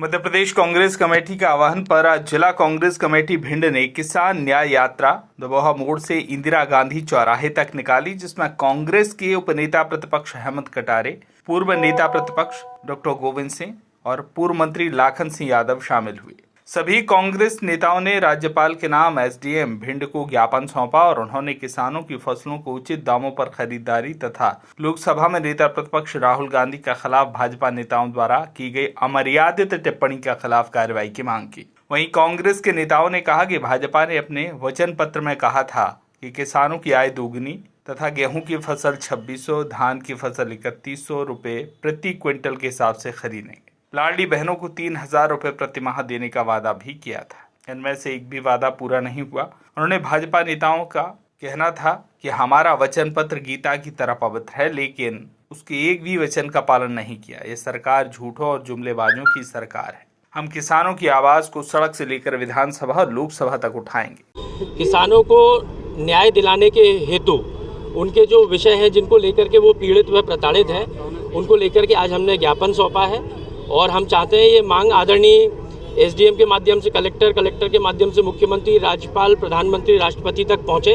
Madhya Pradesh Congress committee के आह्वान पर आज जिला कांग्रेस कमेटी भिंड ने किसान न्याय यात्रा दबोहा मोड़ से इंदिरा गांधी चौराहे तक निकाली, जिसमें कांग्रेस के उपनेता प्रतिपक्ष हेमंत कटारे, पूर्व नेता प्रतिपक्ष डॉक्टर गोविंद सिंह और पूर्व मंत्री लाखन सिंह यादव शामिल हुए। सभी कांग्रेस नेताओं ने राज्यपाल के नाम एसडीएम भिंड को ज्ञापन सौंपा और उन्होंने किसानों की फसलों को उचित दामों पर खरीदारी तथा लोकसभा में नेता प्रतिपक्ष राहुल गांधी के खिलाफ भाजपा नेताओं द्वारा की गई अमर्यादित टिप्पणी के खिलाफ कार्रवाई की मांग की। वहीं कांग्रेस के नेताओं ने कहा कि भाजपा ने अपने वचन पत्र में कहा था कि किसानों की आय दोगुनी तथा गेहूं की फसल 2600, धान की फसल 3100 रुपए प्रति क्विंटल के हिसाब से खरीदेंगे। लाडली बहनों को 3000 रुपए प्रति माह देने का वादा भी किया था। इनमें से एक भी वादा पूरा नहीं हुआ। उन्होंने भाजपा नेताओं का कहना था कि हमारा वचन पत्र गीता की तरह पवित्र है, लेकिन उसके एक भी वचन का पालन नहीं किया। ये सरकार झूठों और जुमलेबाजों की सरकार है। हम किसानों की आवाज को सड़क से लेकर विधानसभा और लोकसभा तक उठाएंगे। किसानों को न्याय दिलाने के हेतु उनके जो विषय हैं, जिनको लेकर के वो पीड़ित व प्रताड़ित हैं, उनको लेकर के आज हमने ज्ञापन सौंपा है और हम चाहते हैं ये मांग आदरणीय एसडीएम के माध्यम से कलेक्टर के माध्यम से मुख्यमंत्री, राज्यपाल, प्रधानमंत्री, राष्ट्रपति तक पहुंचे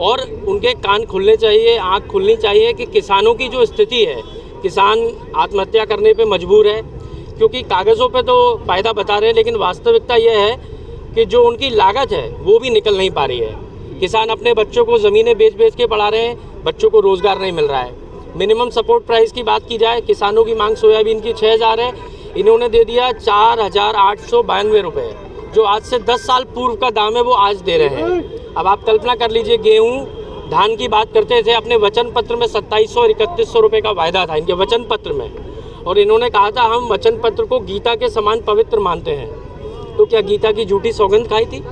और उनके कान खुलने चाहिए, आंख खुलनी चाहिए कि किसानों की जो स्थिति है, किसान आत्महत्या करने पे मजबूर है, क्योंकि कागज़ों पे तो फायदा बता रहे हैं, लेकिन वास्तविकता यह है कि जो उनकी लागत है वो भी निकल नहीं पा रही है। किसान अपने बच्चों को ज़मीनें बेच के पढ़ा रहे हैं, बच्चों को रोज़गार नहीं मिल रहा है। मिनिमम सपोर्ट प्राइस की बात की जाए, किसानों की मांग सोयाबीन की 6000 है, इन्होंने दे दिया 4892 रुपये, जो आज से 10 साल पूर्व का दाम है वो आज दे रहे हैं। अब आप कल्पना कर लीजिए, गेहूं, धान की बात करते थे, अपने वचन पत्र में 2700 और 3100 रुपये का वायदा था इनके वचन पत्र में, और इन्होंने कहा था हम वचन पत्र को गीता के समान पवित्र मानते हैं। तो क्या गीता की झूठी सौगंध खाई थी?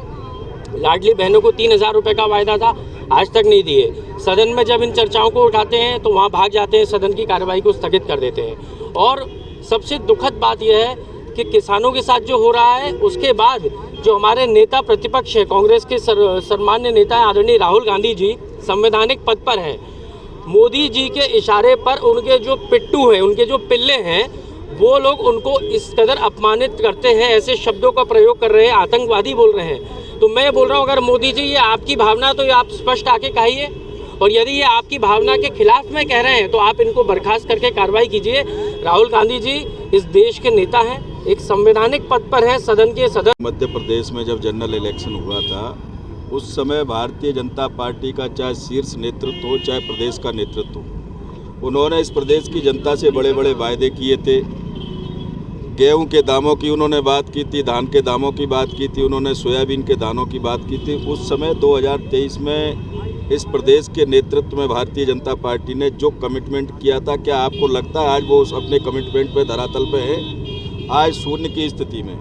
लाडली बहनों को 3000 रुपये का वायदा था, आज तक नहीं दिए। सदन में जब इन चर्चाओं को उठाते हैं तो वहाँ भाग जाते हैं, सदन की कार्रवाई को स्थगित कर देते हैं। और सबसे दुखद बात यह है कि किसानों के साथ जो हो रहा है, उसके बाद जो हमारे नेता प्रतिपक्ष है, कांग्रेस के सम्मान्य नेता हैं आदरणीय राहुल गांधी जी, संवैधानिक पद पर हैं। मोदी जी के इशारे पर उनके जो पिट्टू हैं, उनके जो पिल्ले हैं, वो लोग उनको इस कदर अपमानित करते हैं, ऐसे शब्दों का प्रयोग कर रहे हैं, आतंकवादी बोल रहे हैं। तो मैं बोल रहा हूँ, अगर मोदी जी ये आपकी भावना तो ये आप स्पष्ट आके कहिए, और यदि ये आपकी भावना के खिलाफ में कह रहे हैं तो आप इनको बर्खास्त करके कार्रवाई कीजिए। राहुल गांधी जी इस देश के नेता हैं, एक संवैधानिक पद पर हैं, सदन के सदस्य। मध्य प्रदेश में जब जनरल इलेक्शन हुआ था, उस समय भारतीय जनता पार्टी का चाहे शीर्ष नेतृत्व हो, चाहे प्रदेश का नेतृत्व हो, उन्होंने इस प्रदेश की जनता से बड़े बड़े वायदे किए थे। गेहूं के दामों की उन्होंने बात की थी, धान के दामों की बात की थी, उन्होंने सोयाबीन के दानों की बात की थी। उस समय 2023 में इस प्रदेश के नेतृत्व में भारतीय जनता पार्टी ने जो कमिटमेंट किया था, क्या आपको लगता है आज वो उस अपने कमिटमेंट पे धरातल पे है? आज शून्य की स्थिति में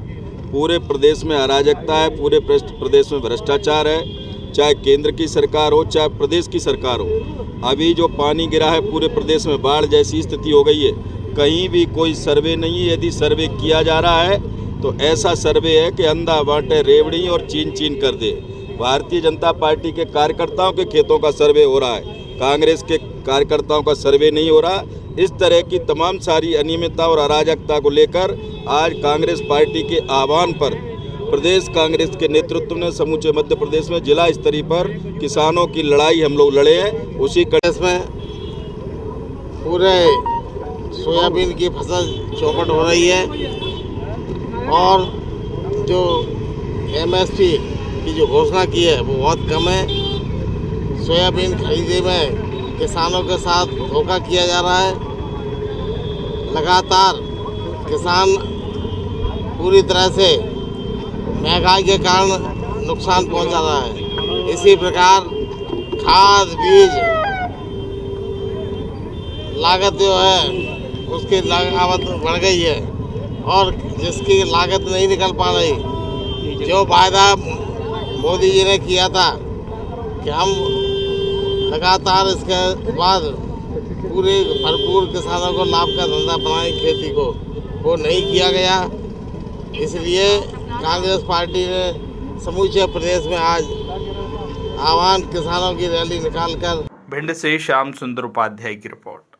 पूरे प्रदेश में अराजकता है, पूरे प्रदेश में भ्रष्टाचार है, चाहे केंद्र की सरकार हो चाहे प्रदेश की सरकार हो। अभी जो पानी गिरा है पूरे प्रदेश में, बाढ़ जैसी स्थिति हो गई है, कहीं भी कोई सर्वे नहीं है। यदि सर्वे किया जा रहा है तो ऐसा सर्वे है कि अंधा बांटे रेवड़ी और चीन कर दे। भारतीय जनता पार्टी के कार्यकर्ताओं के खेतों का सर्वे हो रहा है, कांग्रेस के कार्यकर्ताओं का सर्वे नहीं हो रहा। इस तरह की तमाम सारी अनियमितता और अराजकता को लेकर आज कांग्रेस पार्टी के आह्वान पर प्रदेश कांग्रेस के नेतृत्व ने समूचे मध्य प्रदेश में जिला स्तरीय पर किसानों की लड़ाई हम लोग लड़े हैं। उसी कड़े में पूरे सोयाबीन की फसल चौपट हो रही है और जो एमएसपी की जो घोषणा की है वो बहुत कम है। सोयाबीन खरीदने में किसानों के साथ धोखा किया जा रहा है। लगातार किसान पूरी तरह से महंगाई के कारण नुकसान पहुंचा रहा है। इसी प्रकार खाद बीज लागत जो है उसकी लागत बढ़ गई है और जिसकी लागत नहीं निकल पा रही, जो वायदा मोदी जी ने किया था कि हम लगातार इसके बाद पूरे भरपूर किसानों को लाभ का धंधा बनाएंगे खेती को, वो नहीं किया गया। इसलिए कांग्रेस पार्टी ने समूचे प्रदेश में आज आह्वान किसानों की रैली निकालकर। भिंड से श्याम सुंदर उपाध्याय की रिपोर्ट।